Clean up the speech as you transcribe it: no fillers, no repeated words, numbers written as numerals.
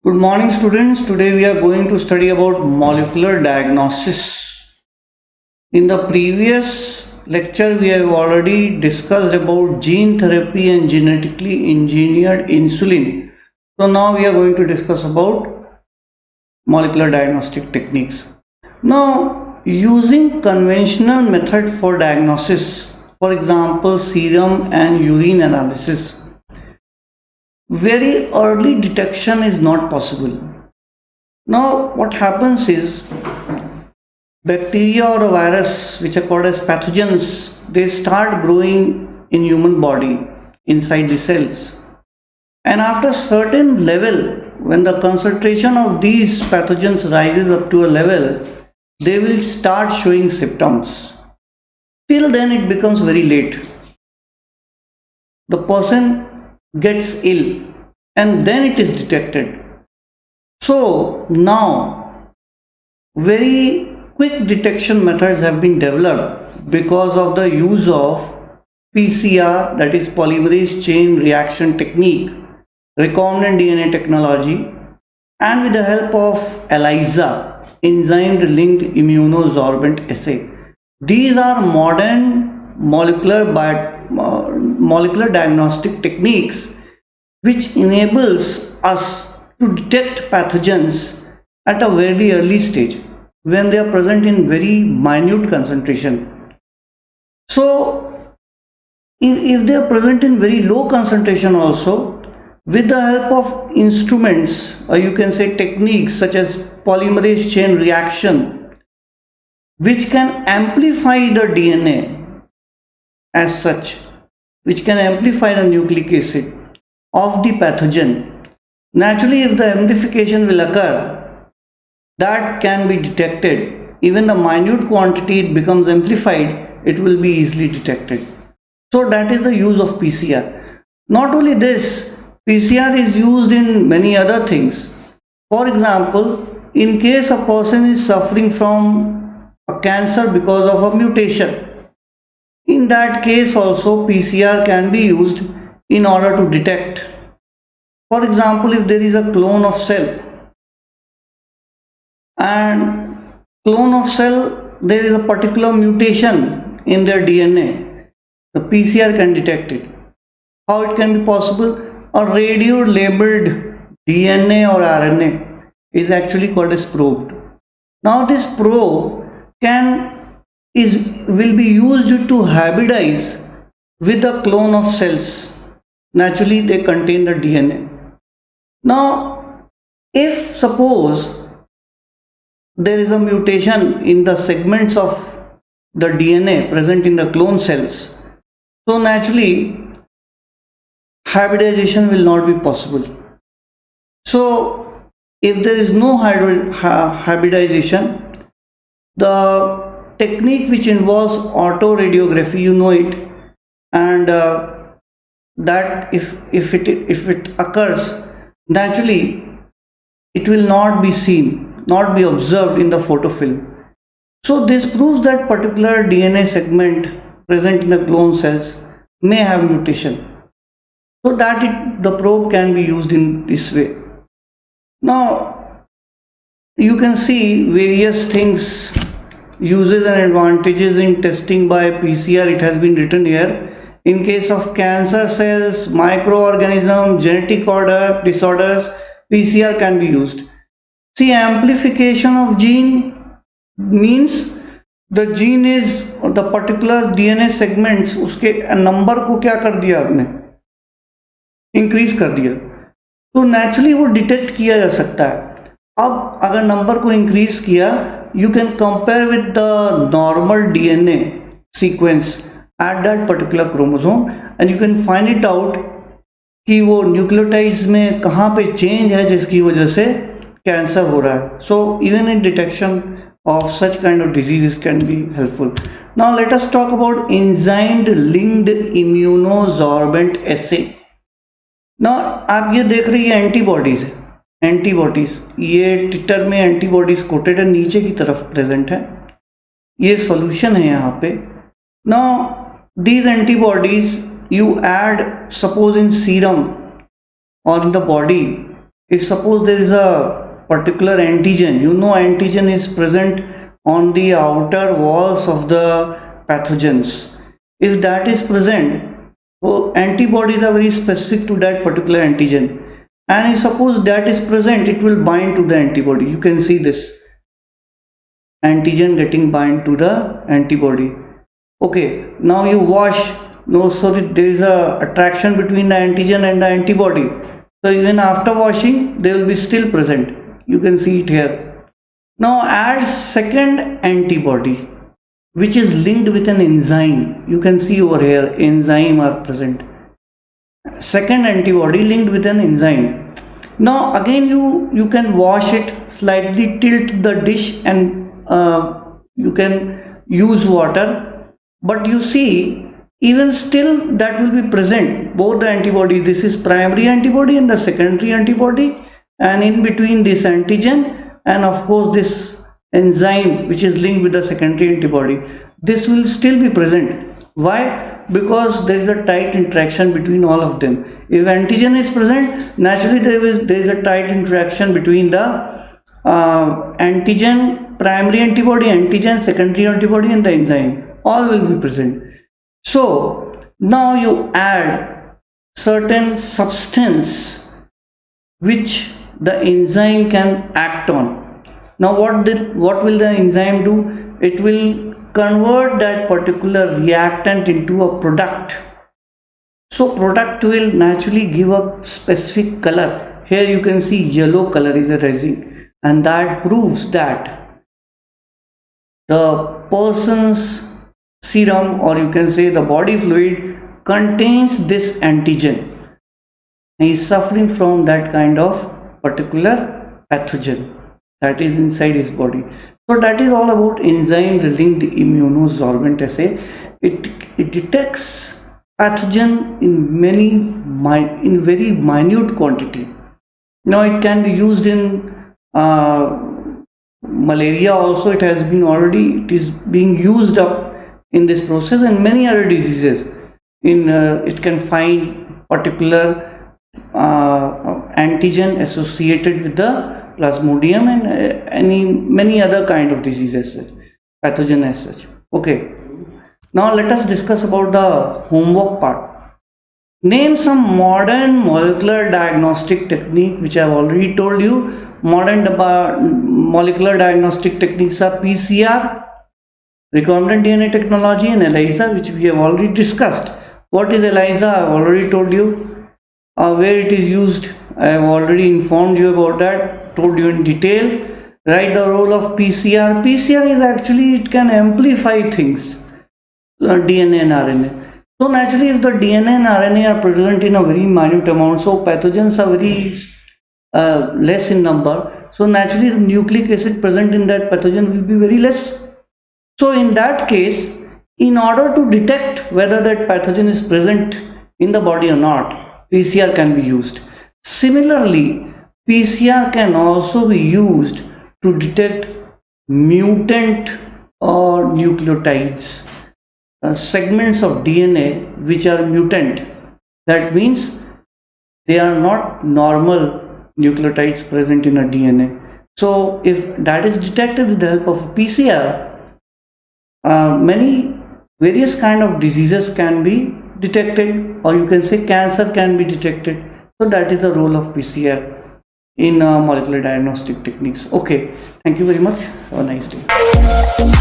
Good morning, students. Today we are going to study about molecular diagnosis. In the previous lecture, we have already discussed about gene therapy and genetically engineered insulin. So now we are going to discuss about molecular diagnostic techniques. Now, using conventional method for diagnosis, for example, serum and urine analysis, very early detection is not possible. Now, what happens is bacteria or a virus, which are called as pathogens, they start growing in human body inside the cells. And after certain level, when the concentration of these pathogens rises up to a level, they will start showing symptoms. Till then, it becomes very late. The person gets ill and then it is detected. So now very quick detection methods have been developed because of the use of PCR, that is polymerase chain reaction technique, recombinant DNA technology, and with the help of ELISA, enzyme linked immunoabsorbent assay. These are modern molecular diagnostic techniques which enables us to detect pathogens at a very early stage when they are present in very minute concentration. So if they are present in very low concentration also, with the help of instruments, or you can say techniques such as polymerase chain reaction, which can amplify the DNA as such, which can amplify the nucleic acid of the pathogen. Naturally, if the amplification will occur, that can be detected. Even the minute quantity it becomes amplified, it will be easily detected. So that is the use of PCR. Not only this, PCR is used in many other things. For example, in case a person is suffering from a cancer because of a mutation, in that case also PCR can be used in order to detect. For example, if there is a clone of cell and clone of cell, there is a particular mutation in their DNA, the PCR can detect it. How it can be possible? A radio labeled DNA or RNA is actually called as probe. Now this probe will be used to hybridize with the clone of cells. Naturally, they contain the DNA. Now, if suppose there is a mutation in the segments of the DNA present in the clone cells, so naturally hybridization will not be possible. So if there is no hybridization, the technique which involves autoradiography, you know it, and that if it occurs, naturally it will not be seen, not be observed in the photofilm. So this proves that particular DNA segment present in the clone cells may have mutation, so that the probe can be used in this way. Now you can see various things, uses and advantages in testing by PCR. It has been written here. In case of cancer cells, microorganisms, genetic disorders, PCR can be used. See, amplification of gene means the gene is the particular DNA segments, उसके number को क्या कर दिया आपने, increase कर दिया, तो naturally वो डिटेक्ट किया जा सकता है. अब अगर नंबर को इंक्रीज किया, you can compare with the normal DNA sequence at that particular chromosome and you can find it out कि वो न्यूक्लियोटाइड्स में कहाँ पे चेंज है जिसकी वजह से कैंसर हो रहा है. So even in detection of such kind of diseases can be helpful. Now let us talk about enzymed linked immunoabsorbent assay. Now आप ये देख रही है एंटीबॉडीज है, एंटीबॉडीज ये टिटर में एंटीबॉडीज कोटेड है, नीचे की तरफ प्रेजेंट है, ये सॉल्यूशन है यहाँ पे. Now these antibodies you add suppose in serum or in the body, If suppose there is a particular antigen, antigen is present on the outer walls of the pathogens. If that is present, so antibodies are very specific to that particular antigen, and if suppose that is present, it will bind to the antibody. You can see this antigen getting bind to the antibody. Okay, now you wash. No, sorry, there is a attraction between the antigen and the antibody. So even after washing, they will be still present. You can see it here. Now add second antibody, which is linked with an enzyme. You can see over here, enzyme are present. Second antibody linked with an enzyme. Now again you can wash it, slightly tilt the dish, and you can use water, but you see even still that will be present, both the antibody. This is primary antibody and the secondary antibody, and in between this antigen and of course this enzyme which is linked with the secondary antibody, this will still be present. Why? Because there is a tight interaction between all of them. If antigen is present, naturally there is a tight interaction between the antigen, primary antibody, antigen, secondary antibody, and the enzyme. All will be present. So now you add certain substance which the enzyme can act on. Now what will the enzyme do? It will convert that particular reactant into a product. So product will naturally give a specific color. Here you can see yellow color is arising, and that proves that the person's serum, or you can say the body fluid, contains this antigen. He is suffering from that kind of particular pathogen that is inside his body. So that is all about enzyme linked immunoabsorbent assay. It detects pathogen in very minute quantity. Now it can be used in malaria also. It is being used up in this process, and many other diseases. It can find particular antigen associated with the plasmodium and many other kind of diseases, pathogen as such. Okay, now let us discuss about the homework part. Name some modern molecular diagnostic technique, which I have already told you. Modern molecular diagnostic techniques are PCR, recombinant DNA technology, and ELISA, which we have already discussed. What is ELISA? I have already told you. Where it is used, I have already informed you about that, told you in detail. Right, the role of PCR. PCR is actually, it can amplify things, DNA and RNA. So naturally, if the DNA and RNA are present in a very minute amount, so pathogens are very less in number. So naturally, the nucleic acid present in that pathogen will be very less. So in that case, in order to detect whether that pathogen is present in the body or not, PCR can be used. Similarly, PCR can also be used to detect mutant or nucleotides, segments of DNA which are mutant. That means they are not normal nucleotides present in a DNA. So if that is detected with the help of PCR, many various kind of diseases can be detected, or you can say cancer can be detected. So that is the role of PCR in molecular diagnostic techniques. Okay, thank you very much. Have a nice day.